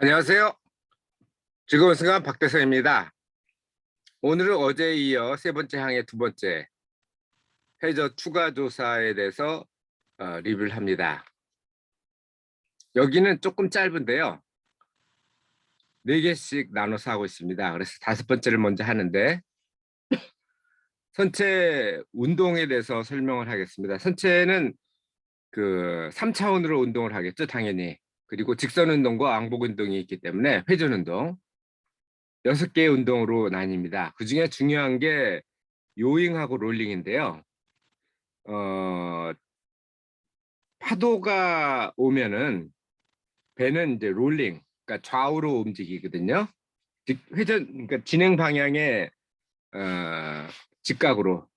안녕하세요. 즐거운 시간 박대성입니다. 오늘은 어제에 이어 세 번째 항의 두 번째 해저 추가 조사에 대해서 리뷰를 합니다. 여기는 조금 짧은데요. 4개씩 나눠서 하고 있습니다. 그래서 5번째를 먼저 하는데 선체 운동에 대해서 설명을 하겠습니다. 선체는 그 3차원으로 운동을 하겠죠, 당연히. 그리고 직선 운동과 왕복 운동이 있기 때문에 회전 운동 6개의 운동으로 나뉩니다. 그 중에 중요한 게 요잉하고 롤링인데요. 어, 파도가 오면은 배는 이제 롤링, 그러니까 좌우로 움직이거든요. 회전, 그러니까 진행 방향에 직각으로,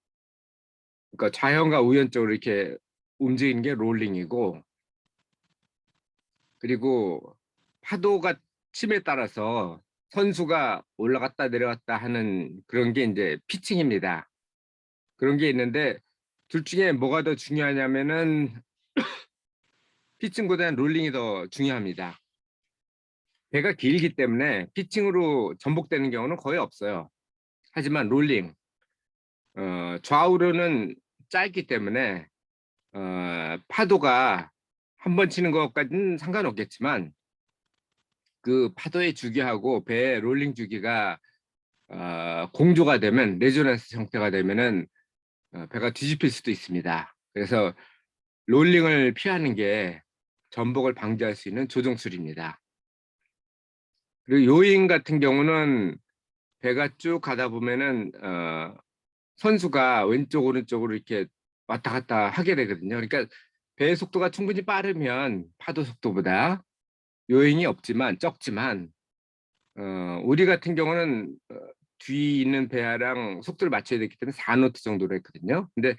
그러니까 좌현과 우연적으로 이렇게 움직이는 게 롤링이고, 그리고 파도가 침에 따라서 선수가 올라갔다 내려갔다 하는 그런 게 이제 피칭입니다. 그런 게 있는데 둘 중에 뭐가 더 중요하냐면은 피칭보다는 롤링이 더 중요합니다. 배가 길기 때문에 피칭으로 전복되는 경우는 거의 없어요. 하지만 롤링, 좌우로는 짧기 때문에 파도가 한 번 치는 것까지는 상관없겠지만 그 파도의 주기하고 배의 롤링 주기가 공조가 되면, 레조넌스 형태가 되면은 배가 뒤집힐 수도 있습니다. 그래서 롤링을 피하는 게 전복을 방지할 수 있는 조종술입니다. 그리고 요잉 같은 경우는 배가 쭉 가다 보면은 선수가 왼쪽 오른쪽으로 이렇게 왔다 갔다 하게 되거든요. 그러니까 배의 속도가 충분히 빠르면 파도 속도보다 요잉이 없지만 적지만 우리 같은 경우는 뒤 있는 배랑 속도를 맞춰야 되기 때문에 4노트 정도로 했거든요. 근데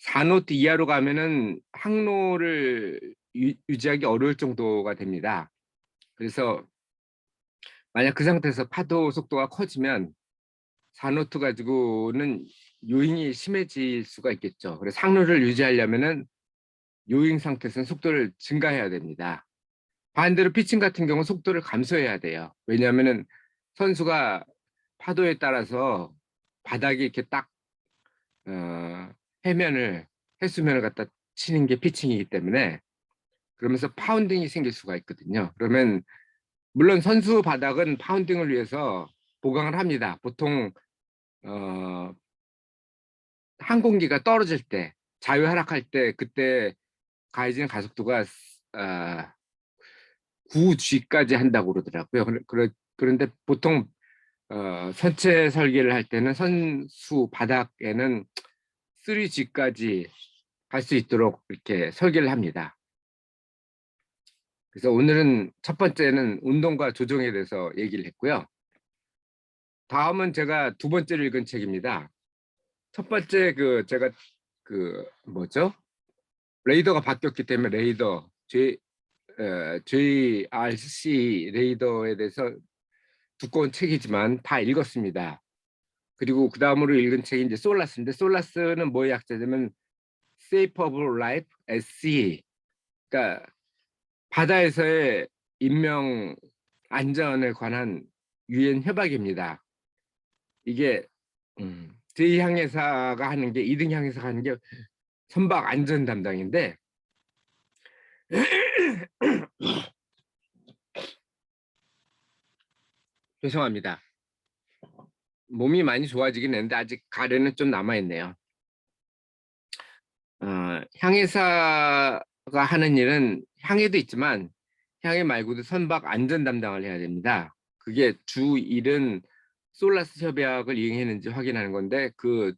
4노트 이하로 가면은 항로를 유지하기 어려울 정도가 됩니다. 그래서 만약 그 상태에서 파도 속도가 커지면 4노트 가지고는 요잉이 심해질 수가 있겠죠. 그래서 항로를 유지하려면은 요잉 상태에서는 속도를 증가해야 됩니다. 반대로 피칭 같은 경우 속도를 감소해야 돼요. 왜냐하면은 선수가 파도에 따라서 바닥에 이렇게 딱 해면을 해수면을 갖다 치는 게 피칭이기 때문에, 그러면서 파운딩이 생길 수가 있거든요. 그러면 물론 선수 바닥은 파운딩을 위해서 보강을 합니다. 보통 어, 항공기가 떨어질 때, 자유 하락할 때, 그때 가해지는 가속도가 9G까지 한다고 그러더라고요. 그런데 보통 선체 설계를 할 때는 선수 바닥에는 3G까지 갈 수 있도록 이렇게 설계를 합니다. 그래서 오늘은 첫 번째는 운동과 조종에 대해서 얘기를 했고요. 다음은 제가 두 번째로 읽은 책입니다. 첫 번째 제가 뭐죠? 레이더가 바뀌었기 때문에 레이더 JRC 레이더에 대해서 두꺼운 책이지만 다 읽었습니다. 그리고 그 다음으로 읽은 책이 이제 솔라스인데, 솔라스는 뭐의 약자냐면 Safe of Life at Sea, 그러니까 바다에서의 인명 안전에 관한 유엔 협약입니다. 이게 제2항해사가 하는 게, 2등 항해사가 하는 게 선박 안전 담당인데 죄송합니다. 몸이 많이 좋아지긴 했는데 아직 가래는 좀 남아있네요. 항해사가 하는 일은 항해도 있지만 향해 말고도 선박 안전 담당을 해야 됩니다. 그게 주 일은 솔라스 협약을 이행했는지 확인하는 건데, 그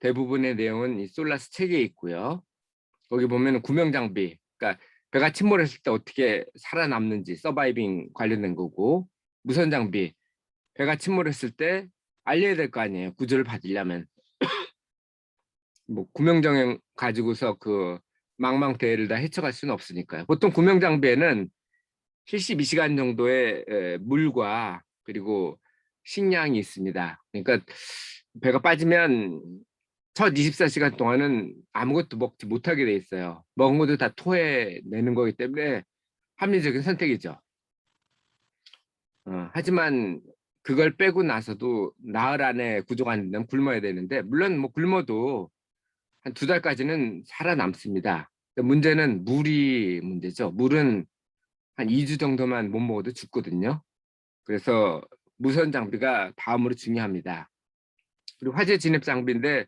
대부분의 내용은 이 솔라스 책에 있고요. 거기 보면 구명 장비, 그러니까 배가 침몰했을 때 어떻게 살아남는지 서바이빙 관련된 거고, 무선 장비, 배가 침몰했을 때 알려야 될 거 아니에요, 구조를 받으려면. 뭐 구명정형 가지고서 그 망망대해를 다 헤쳐갈 수는 없으니까요. 보통 구명장비에는 72시간 정도의 물과 그리고 식량이 있습니다. 그러니까 배가 빠지면 첫 24시간 동안은 아무것도 먹지 못하게 돼 있어요. 먹은 것도 다 토해내는 거기 때문에 합리적인 선택이죠. 하지만 그걸 빼고 나서도 나흘 안에 구조가 안 된다면 굶어야 되는데, 물론 뭐 굶어도 한 2달까지는 살아남습니다. 문제는 물이 문제죠. 물은 한 2주 정도만 못 먹어도 죽거든요. 그래서 무선 장비가 다음으로 중요합니다. 그리고 화재 진입 장비인데,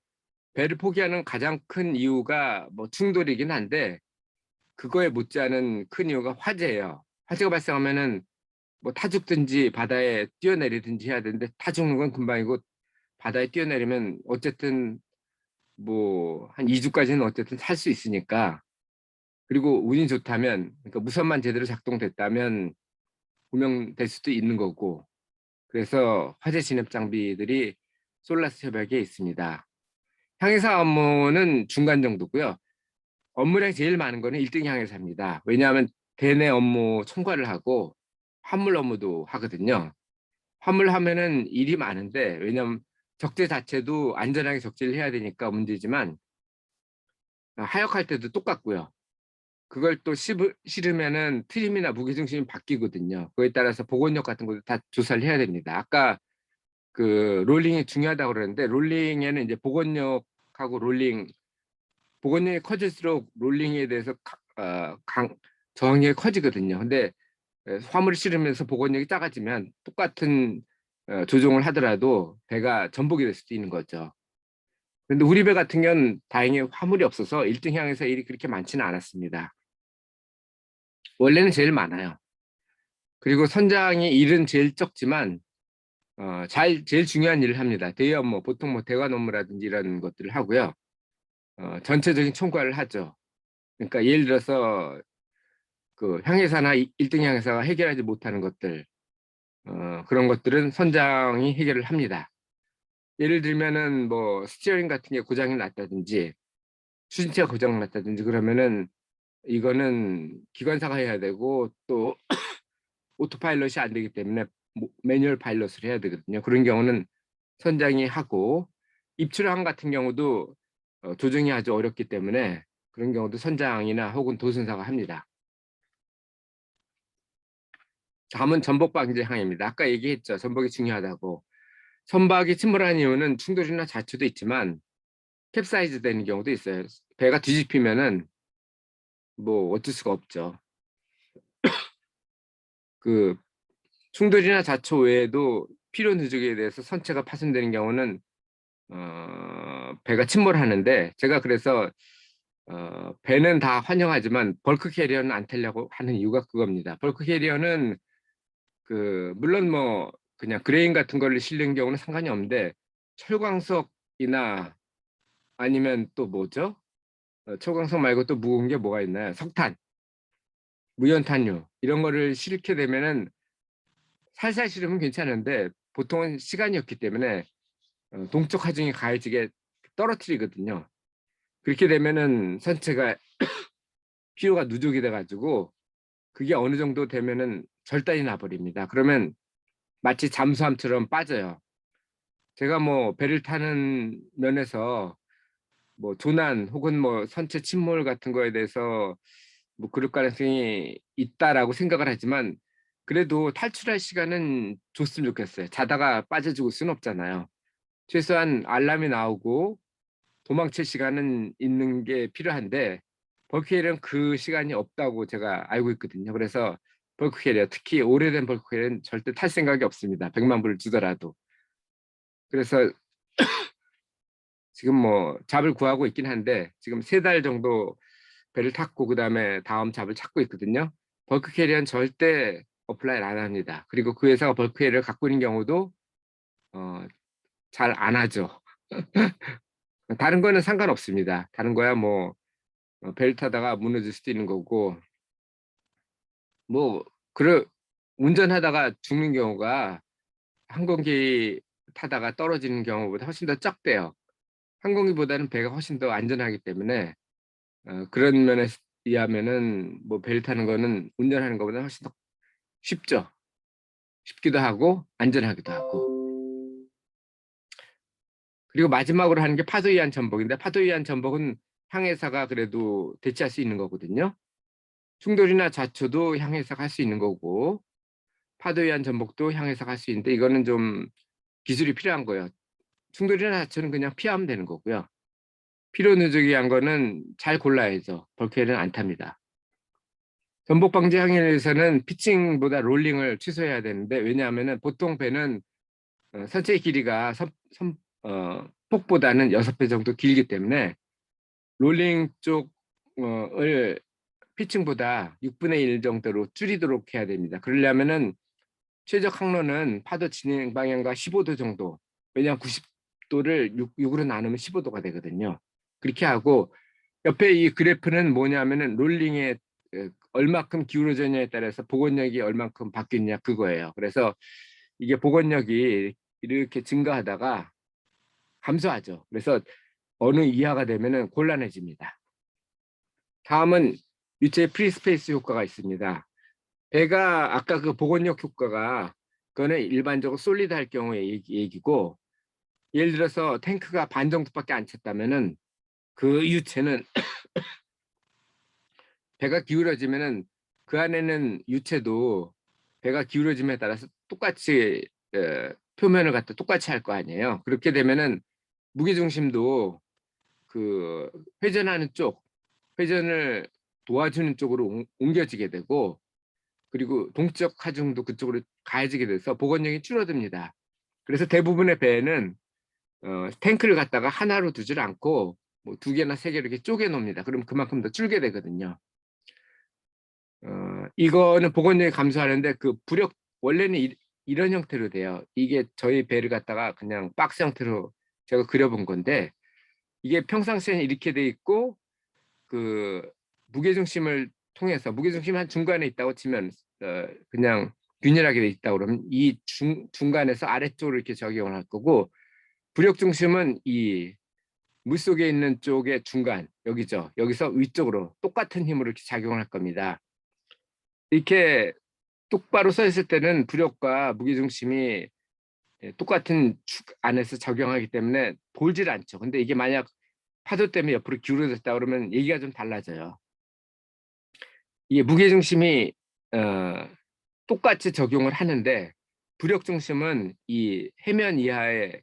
배를 포기하는 가장 큰 이유가 뭐 충돌이긴 한데, 그거에 못지않은 큰 이유가 화재예요. 화재가 발생하면은 뭐 타 죽든지 바다에 뛰어내리든지 해야 되는데, 타 죽는 건 금방이고 바다에 뛰어내리면 어쨌든 뭐 한 2주까지는 어쨌든 살 수 있으니까. 그리고 운이 좋다면, 그러니까 무선만 제대로 작동됐다면 구명될 수도 있는 거고. 그래서 화재 진입 장비들이 솔라스 협약에 있습니다. 항해사 업무는 중간 정도고요. 업무량이 제일 많은 거는 1등 항해사입니다. 왜냐하면 대내 업무 총괄을 하고 화물 업무도 하거든요. 화물 하면은 일이 많은데, 왜냐하면 적재 자체도 안전하게 적재를 해야 되니까 문제지만, 하역할 때도 똑같고요. 그걸 또 실으면은 트림이나 무게중심이 바뀌거든요. 그에 따라서 복원력 같은 것도 다 조사를 해야 됩니다. 아까 그 롤링이 중요하다고 그러는데, 롤링에는 이제 복원력하고 복원력이 커질수록 롤링에 대해서 저항력이 커지거든요. 근데 화물을 실으면서 복원력이 작아지면 똑같은 조종을 하더라도 배가 전복이 될 수도 있는 거죠. 그런데 우리 배 같은 경우는 다행히 화물이 없어서 1등 향에서 일이 그렇게 많지는 않았습니다. 원래는 제일 많아요. 그리고 선장이 일은 제일 적지만 제일 중요한 일을 합니다. 대위 업무, 보통 뭐 대관 업무라든지 이런 것들을 하고요. 전체적인 총괄을 하죠. 그러니까 예를 들어서 그 향해사나 1등 향해사가 해결하지 못하는 것들, 그런 것들은 선장이 해결을 합니다. 예를 들면은 뭐 스티어링 같은 게 고장이 났다든지 추진체가 고장 났다든지 그러면은 이거는 기관사가 해야 되고, 또 오토파일럿이 안 되기 때문에 매뉴얼 파일럿을 해야 되거든요. 그런 경우는 선장이 하고, 입출항 같은 경우도 조정이 아주 어렵기 때문에 그런 경우도 선장이나 혹은 도선사가 합니다. 다음은 전복 방지 항해입니다. 아까 얘기했죠. 전복이 중요하다고. 선박이 침몰한 이유는 충돌이나 자초도 있지만 캡사이즈 되는 경우도 있어요. 배가 뒤집히면은 뭐 어쩔 수가 없죠. 그 충돌이나 자초 외에도 필요 누적에 대해서 선체가 파손되는 경우는 배가 침몰하는데, 제가 그래서 배는 다 환영하지만 벌크 캐리어는 안 타려고 하는 이유가 그겁니다. 벌크 캐리어는 그 물론 뭐 그냥 그레인 같은 거를 실는 경우는 상관이 없는데, 철광석이나 아니면 또 뭐죠? 철광석 말고 또 무거운 게 뭐가 있나요? 석탄, 무연탄유 이런 거를 실게 되면은 살살 실으면 괜찮은데, 보통은 시간이 없기 때문에 동쪽 하중이 가해지게 떨어뜨리거든요. 그렇게 되면은 선체가 피로가 누적이 돼가지고 그게 어느 정도 되면은 절단이 나버립니다. 그러면 마치 잠수함처럼 빠져요. 제가 뭐 배를 타는 면에서 뭐 조난 혹은 뭐 선체 침몰 같은 거에 대해서 뭐 그럴 가능성이 있다라고 생각을 하지만, 그래도 탈출할 시간은 줬으면 좋겠어요. 자다가 빠져 죽을 수는 없잖아요. 최소한 알람이 나오고 도망칠 시간은 있는 게 필요한데, 벌크캐리어는 그 시간이 없다고 제가 알고 있거든요. 그래서 벌크캐리어, 특히 오래된 벌크캐리어는 절대 탈 생각이 없습니다. 100만 불을 주더라도. 그래서 지금 뭐 잡을 구하고 있긴 한데, 지금 3달 정도 배를 탔고 그다음에 다음 잡을 찾고 있거든요. 벌크캐리어는 절대 어플라이 안 합니다. 그리고 그 회사가 벌크캐리어를 갖고 있는 경우도 잘 안 하죠. 다른 거는 상관없습니다. 다른 거야 뭐 배를 타다가 무너질 수도 있는 거고, 뭐 그래 운전하다가 죽는 경우가 항공기 타다가 떨어지는 경우보다 훨씬 더 적대요. 항공기보다는 배가 훨씬 더 안전하기 때문에 그런 면에 의하면은 뭐 배를 타는 거는 운전하는 것보다 훨씬 더 쉽죠. 쉽기도 하고 안전하기도 하고. 그리고 마지막으로 하는 게 파도 위한 전복인데, 파도 위한 전복은 항해사가 그래도 대체할 수 있는 거거든요. 충돌이나 자초도 항해사가 할 수 있는 거고, 파도 위한 전복도 향해서 갈 수 있는데 이거는 좀 기술이 필요한 거예요. 충돌이나 자체는 그냥 피하면 되는 거고요. 필요 누적이 한 거는 잘 골라야죠. 벌크에는 안 탑니다. 전복 방지 항해에서는 피칭보다 롤링을 취소해야 되는데 왜냐하면 보통 배는 선체 길이가 폭보다는 6배 정도 길기 때문에 롤링 쪽을 피칭보다 6분의 1 정도로 줄이도록 해야 됩니다. 그러려면은 최적 항로는 파도 진행 방향과 15도 정도. 왜냐하면 90도를 6으로 나누면 15도가 되거든요. 그렇게 하고 옆에 이 그래프는 뭐냐면은 롤링에 얼마큼 기울어졌냐에 따라서 복원력이 얼마큼 바뀌느냐 그거예요. 그래서 이게 복원력이 이렇게 증가하다가 감소하죠. 그래서 어느 이하가 되면은 곤란해집니다. 다음은 유체 프리스페이스 효과가 있습니다. 배가 아까 그 복원력 효과가 그거는 일반적으로 솔리드 할 경우에 얘기고 예를 들어서 탱크가 반 정도밖에 안 찼다면은 그 유체는 배가 기울어지면은 그 안에는 유체도 배가 기울어짐에 따라서 똑같이 표면을 갖다 똑같이 할 거 아니에요. 그렇게 되면은 무게중심도 그 회전하는 쪽, 회전을 도와주는 쪽으로 옮겨지게 되고 그리고 동적 하중도 그쪽으로 가해지게 돼서 복원력이 줄어듭니다. 그래서 대부분의 배에는 탱크를 갖다가 하나로 두질 않고 뭐 2개나 3개 이렇게 쪼개 놓습니다. 그럼 그만큼 더 줄게 되거든요. 이거는 복원력이 감소하는데 그 부력 원래는 이런 형태로 돼요. 이게 저희 배를 갖다가 그냥 박스 형태로 제가 그려본 건데 이게 평상시에는 이렇게 돼 있고 그 무게중심을 통해서 무게중심이 한 중간에 있다고 치면 그냥 균일하게 돼 있다 그러면 이 중간에서 아래쪽으로 이렇게 적용을 할 거고 부력 중심은 이 물속에 있는 쪽의 중간 여기죠. 여기서 위쪽으로 똑같은 힘으로 이렇게 작용을 할 겁니다. 이렇게 똑바로 서 있을 때는 부력과 무게중심이 똑같은 축 안에서 적용하기 때문에 돌질 않죠. 근데 이게 만약 파도 때문에 옆으로 기울어졌다 그러면 얘기가 좀 달라져요. 이게 무게중심이 똑같이 적용을 하는데 부력중심은 이 해면 이하의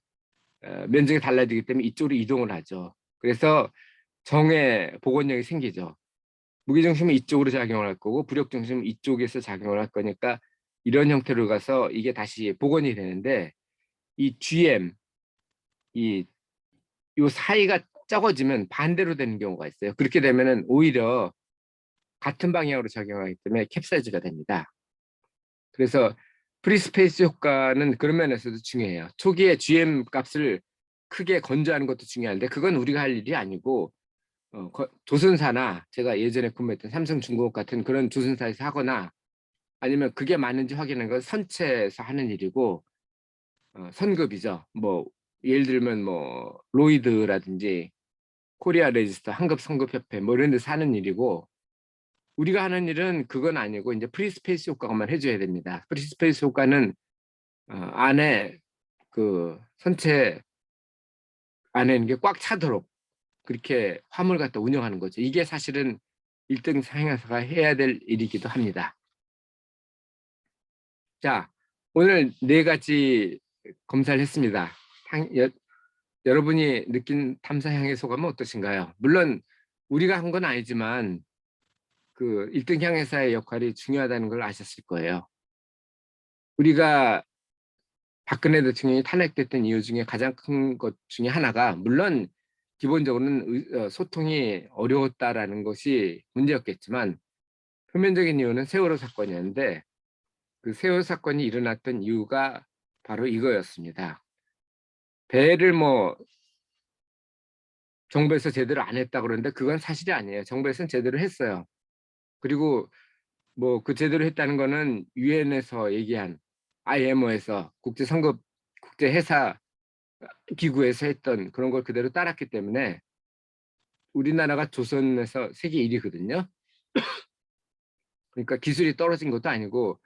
면적이 달라지기 때문에 이쪽으로 이동을 하죠. 그래서 정의 복원력이 생기죠. 무게중심은 이쪽으로 작용을 할 거고 부력중심은 이쪽에서 작용을 할 거니까 이런 형태로 가서 이게 다시 복원이 되는데 이 GM 요 사이가 적어지면 반대로 되는 경우가 있어요. 그렇게 되면은 오히려 같은 방향으로 작용하기 때문에 캡사이즈가 됩니다. 그래서 프리스페이스 효과는 그런 면에서도 중요해요. 초기에 GM 값을 크게 건조하는 것도 중요한데 그건 우리가 할 일이 아니고 조선사나 제가 예전에 근무했던 삼성중공업 같은 그런 조선사에서 하거나 아니면 그게 맞는지 확인하는 건 선체에서 하는 일이고 선급이죠. 뭐 예를 들면 뭐 로이드라든지 코리아 레지스터 한급 성급 협회 뭐 이런 데서 하는 일이고 우리가 하는 일은 그건 아니고 이제 프리스페이스 효과만 해줘야 됩니다. 프리스페이스 효과는 안에 그 선체 안에 있는 게 꽉 차도록 그렇게 화물 갖다 운영하는 거죠. 이게 사실은 1등 상행사가 해야 될 일이기도 합니다. 자, 오늘 4가지 검사를 했습니다. 여러분이 느낀 탐사 향의 소감은 어떠신가요? 물론 우리가 한 건 아니지만 그 1등 향해사의 역할이 중요하다는 걸 아셨을 거예요. 우리가 박근혜 대통령이 탄핵됐던 이유 중에 가장 큰 것 중에 하나가 물론 기본적으로는 소통이 어려웠다라는 것이 문제였겠지만 표면적인 이유는 세월호 사건이었는데 그 세월호 사건이 일어났던 이유가 바로 이거였습니다. 배를 뭐 정부에서 제대로 안 했다 그러는데 그건 사실이 아니에요. 정부에서는 제대로 했어요. 그리고 뭐 그 제대로 했다는 거는 유엔에서 얘기한 IMO에서 국제해사 기구에서 했던 그런 걸 그대로 따랐기 때문에 우리나라가 조선에서 세계 1위거든요. 그러니까 기술이 떨어진 것도 아니고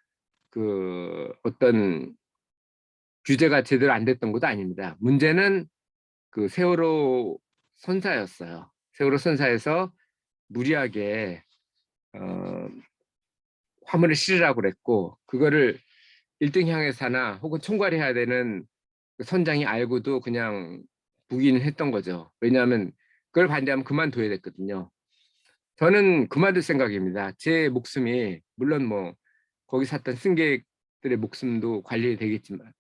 그 어떤 규제가 제대로 안 됐던 것도 아닙니다. 문제는 그 세월호 선사였어요. 세월호 선사에서 무리하게 화물을 실으라고 그랬고 그거를 1등 향해사나 혹은 총괄해야 되는 그 선장이 알고도 그냥 부기는 했던 거죠. 왜냐하면 그걸 반대하면 그만둬야 됐거든요. 저는 그만둘 생각입니다. 제 목숨이 물론 뭐 거기 샀던 승객들의 목숨도 관리되겠지만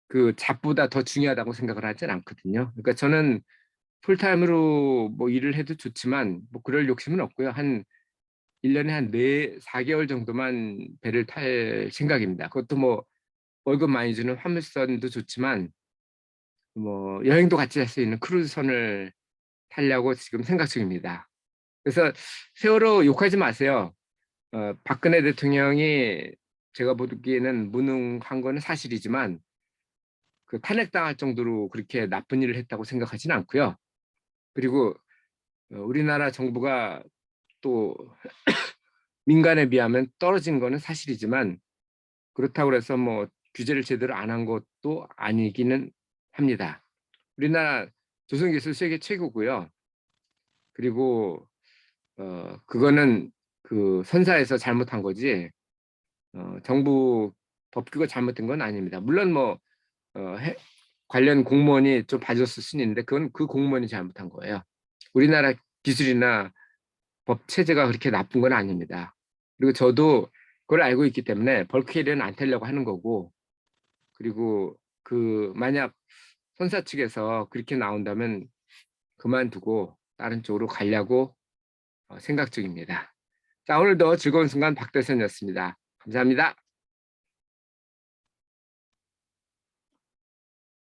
그 잡보다 더 중요하다고 생각을 하진 않거든요. 그러니까 저는 풀타임으로 뭐 일을 해도 좋지만 뭐 그럴 욕심은 없고요. 한 1년에 한 4개월 정도만 배를 탈 생각입니다. 그것도 뭐 월급 많이 주는 화물선도 좋지만 뭐 여행도 같이 할 수 있는 크루즈선을 타려고 지금 생각 중입니다. 그래서 세월호 욕하지 마세요. 박근혜 대통령이 제가 보기에는 무능한 거는 사실이지만 그 탄핵당할 정도로 그렇게 나쁜 일을 했다고 생각하지는 않고요. 그리고 우리나라 정부가 또 민간에 비하면 떨어진 거는 사실이지만 그렇다고 해서 뭐 규제를 제대로 안 한 것도 아니기는 합니다. 우리나라 조선기술 세계 최고고요. 그리고 그거는 그 선사에서 잘못한 거지 정부 법규가 잘못된 건 아닙니다. 물론 뭐 관련 공무원이 좀 봐줬을 수는 있는데 그건 그 공무원이 잘못한 거예요. 우리나라 기술이나 법 체제가 그렇게 나쁜 건 아닙니다. 그리고 저도 그걸 알고 있기 때문에 벌크캐리어는 안 타려고 하는 거고 그리고 그 만약 선사 측에서 그렇게 나온다면 그만두고 다른 쪽으로 가려고 생각 중입니다. 자, 오늘도 즐거운 순간 박대선이었습니다. 감사합니다.